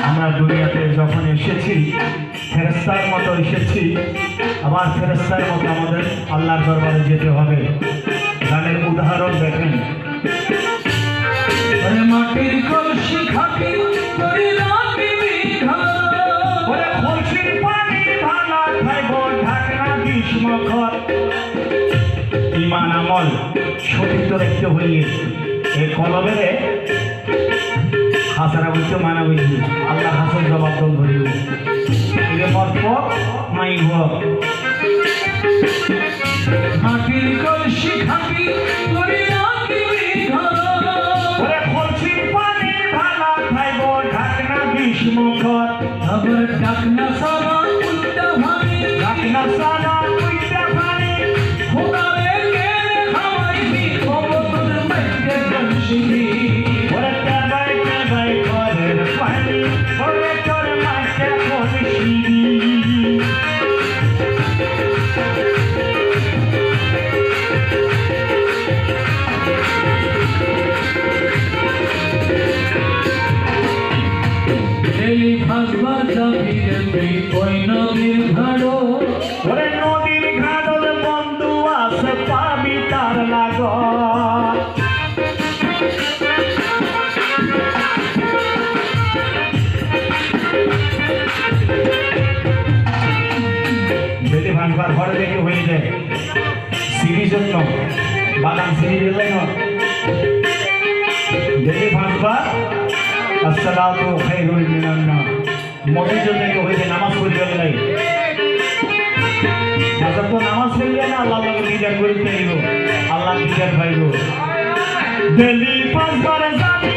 আমরা দুনিয়াতে যখন এসেছি ফেরেশতার মতো এসেছি, আবার ফেরেশতার মতো আমাদের আল্লাহর দরবারে যেতে হবে। গানের উদাহরণ দেখেন, মাটির কলসি খাটি করে রাখবি ওরে কলসির পানি ঢালা খাইব ঢাকনা গ্রীষ্মখর। ইমান আমল সঠিক রাখতে হইলে এই কলবেরে হাসারা বলতে মানা বলছি আল্লাহ হাসার জবাব দল ধরিব এটা মর্প মাইব। মাটির কলসি খাটি করে রাখবি ওরে কলসির পানি ঢালা খাইব ঢাকনা গ্রীষ্মখর। আবার ঢাকনা সারা উল্টা ভাঙি ঢাকনা সারা উইটা পানি খোদারে কেড়ে খাওয়াইবি কবর মধ্যে কলসি ওরে টাবাই টাবাই করে পানি ওরে তোর মাঠে কলসি। এই ভাসবার যাবি রে ওই নদীর ধারো ওরে নদীর ঘাটল বন্ধু আছে পাবি তার লাগত। বেলি ভাঙবার ঘরে দেখে হয়ে যায় সিঁড়ির জন্য বাগান সিঁড়ি বেলে না বেলি ভাঙবার আসসালাতু খায়রুল মিনান নাওম মদের জন্য হয়ে যায় নামাজ পড়ে গেলে হাজার তো নামাজ পড়লে না আল্লাহ দিদার করতে আইব আল্লাহ দিদার পাইব। বেলি ভাঙবার যাবি